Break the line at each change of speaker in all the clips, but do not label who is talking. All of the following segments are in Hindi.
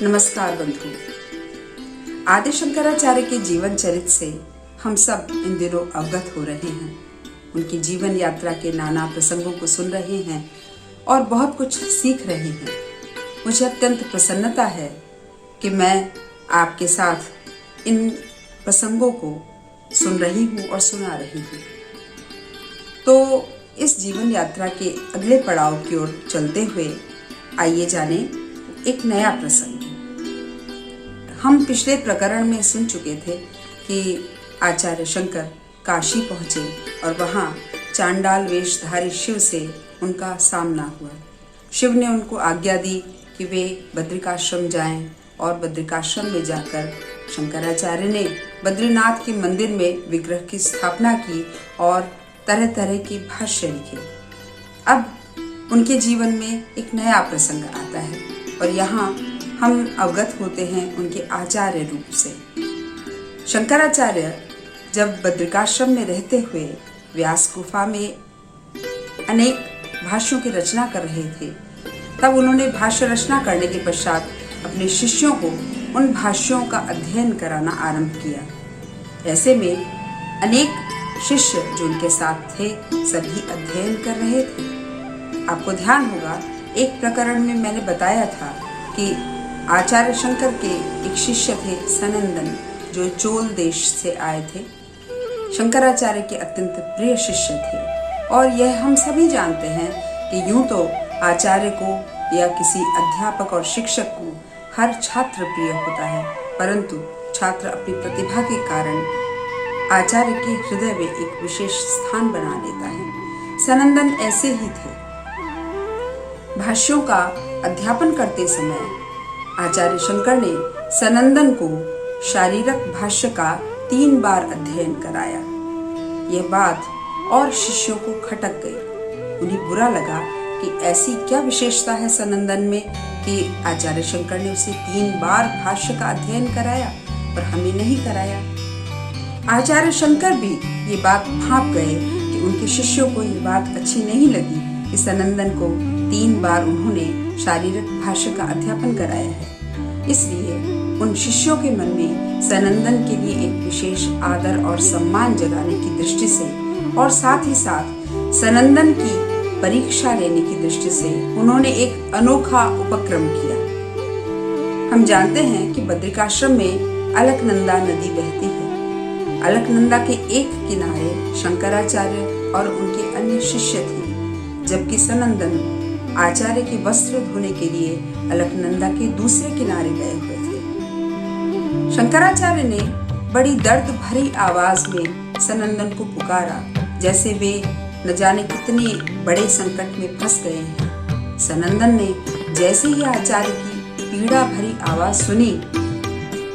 नमस्कार बंधु। आदि शंकराचार्य के जीवन चरित्र से हम सब इन दिनों अवगत हो रहे हैं। उनकी जीवन यात्रा के नाना प्रसंगों को सुन रहे हैं और बहुत कुछ सीख रहे हैं। मुझे अत्यंत प्रसन्नता है कि मैं आपके साथ इन प्रसंगों को सुन रही हूँ और सुना रही हूँ। तो इस जीवन यात्रा के अगले पड़ाव की ओर चलते हुए आइए जाने एक नया प्रसंग। हम पिछले प्रकरण में सुन चुके थे कि आचार्य शंकर काशी पहुँचे और वहाँ चांडाल वेशधारी शिव से उनका सामना हुआ। शिव ने उनको आज्ञा दी कि वे बद्रिकाश्रम जाएं और बद्रिकाश्रम में जाकर शंकराचार्य ने बद्रीनाथ के मंदिर में विग्रह की स्थापना की और तरह तरह के भाष्य लिखे। अब उनके जीवन में एक नया प्रसंग आता है और यहाँ हम अवगत होते हैं उनके आचार्य रूप से। शंकराचार्य जब बद्रिकाश्रम में रहते हुए व्यास गुफा में अनेक भाष्यों की रचना कर रहे थे, तब उन्होंने भाष्य रचना करने के पश्चात अपने शिष्यों को उन भाष्यों का अध्ययन कराना आरंभ किया। ऐसे में अनेक शिष्य जो उनके साथ थे सभी अध्ययन कर रहे थे। आपको ध्यान होगा एक प्रकरण में मैंने बताया था कि आचार्य शंकर के एक शिष्य थे सनंदन, जो चोल देश से आए थे। शंकराचार्य के अत्यंत प्रिय शिष्य थे और यह हम सभी जानते हैं कि यूं तो आचार्य को या किसी अध्यापक और शिक्षक को हर छात्र प्रिय होता है, परंतु छात्र अपनी प्रतिभा के कारण आचार्य के हृदय में एक विशेष स्थान बना लेता है। सनंदन ऐसे ही थे। भाष्यों का अध्यापन करते समय आचार्य शंकर ने सनंदन को शारीरक भाष्य का 3 बार अध्ययन कराया। यह बात और शिष्यों को खटक गई। उन्हें बुरा लगा कि ऐसी क्या विशेषता है सनंदन में कि आचार्य शंकर ने उसे 3 बार भाष्य का अध्ययन कराया पर हमें नहीं कराया। आचार्य शंकर भी ये बात भांप गए कि उनके शिष्यों को ये बात अच्छी नहीं लगी कि सनंदन को 3 बार उन्होंने शारीरिक भाष्य का अध्यापन कराया है। इसलिए उन शिष्यों के मन में सनंदन के लिए एक विशेष आदर और सम्मान जगाने की दृष्टि से और साथ ही साथ सनंदन की परीक्षा लेने की दृष्टि से उन्होंने एक अनोखा उपक्रम किया। हम जानते हैं कि बद्रिकाश्रम में अलकनंदा नदी बहती है। अलकनंदा के एक किनारे शंकराचार्य और उनके अन्य शिष्य थे, जबकि सनंदन आचार्य के वस्त्र धोने के लिए अलकनंदा के दूसरे किनारे गए हुए थे। शंकराचार्य ने बड़ी दर्द भरी आवाज में सनंदन को पुकारा, जैसे वे न जाने कितने बड़े संकट में फंस गए हैं। सनंदन ने जैसे ही आचार्य की पीड़ा भरी आवाज सुनी,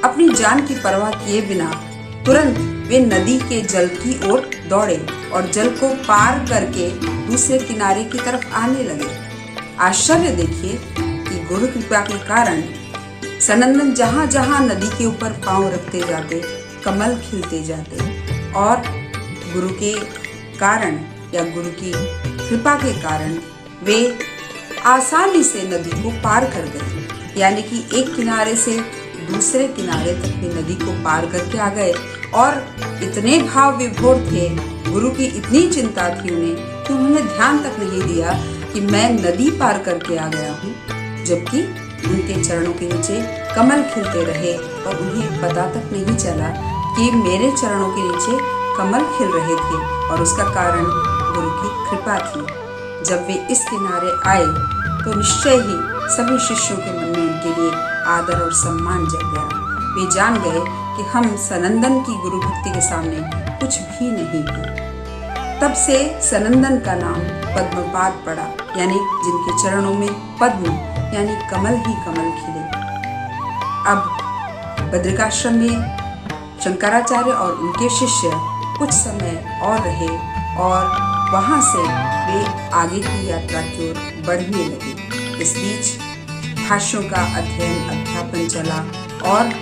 अपनी जान की परवाह किए बिना तुरंत वे नदी के जल की ओर दौड़े और जल को पार करके दूसरे किनारे की तरफ आने लगे। आश्चर्य देखिए कि गुरु कृपा के कारण सनंदन जहां जहां नदी के ऊपर पांव रखते जाते कमल खिलते जाते और गुरु के कारण या गुरु की कृपा के कारण वे आसानी से नदी को पार कर गए। यानी कि एक किनारे से दूसरे किनारे तक वे नदी को पार करके आ गए और इतने भाव विभोर थे, गुरु की इतनी चिंता थी उन्हें कि उन्होंने ध्यान तक नहीं दिया कि मैं नदी पार करके आ गया हूँ, जबकि उनके चरणों के नीचे कमल खिलते रहे और उन्हें पता तक नहीं चला कि मेरे चरणों के नीचे कमल खिल रहे थे और उसका कारण गुरु की कृपा थी। जब वे इस किनारे आए तो निश्चय ही सभी शिष्यों के मन में उनके लिए आदर और सम्मान जग गया। वे जान गए कि हम सनंदन की गुरु भक्ति के सामने कुछ भी नहीं है। तब से सनंदन का नाम पद्मपाद पड़ा, यानी जिनके चरणों में पद्म यानी कमल ही कमल खिले। अब बद्रिकाश्रम में शंकराचार्य और उनके शिष्य कुछ समय और रहे और वहां से वे आगे की यात्रा की ओर बढ़ने लगे। इस बीच भाष्यों का अध्ययन अध्यापन चला और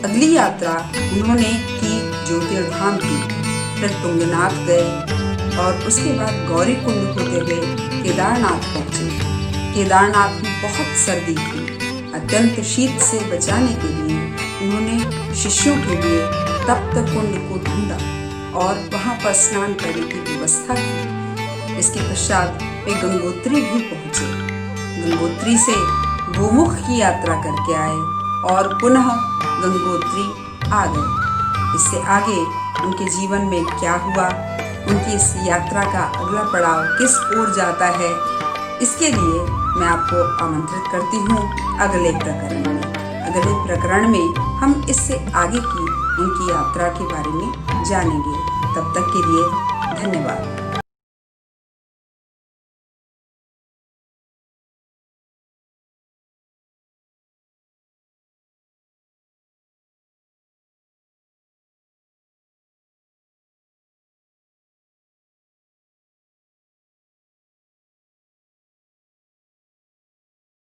अगली यात्रा उन्होंने की ज्योतिर्धाम की। फिर तुंगनाथ गए और उसके बाद गौरी कुंड होते हुए केदारनाथ पहुंचे। केदारनाथ में बहुत सर्दी थी अत्यंत शीत से बचाने के लिए उन्होंने शिष्यों के लिए तप्त कुंड को ढूंढा और वहां पर स्नान करने की व्यवस्था की। इसके पश्चात वे गंगोत्री भी पहुंचे। गंगोत्री से गोमुख की यात्रा करके आए और पुनः गंगोत्री आ गए। इससे आगे उनके जीवन में क्या हुआ, उनकी इस यात्रा का अगला पड़ाव किस ओर जाता है, इसके लिए मैं आपको आमंत्रित करती हूँ अगले प्रकरण में। अगले प्रकरण में हम इससे आगे की उनकी यात्रा के बारे में जानेंगे। तब तक के लिए धन्यवाद।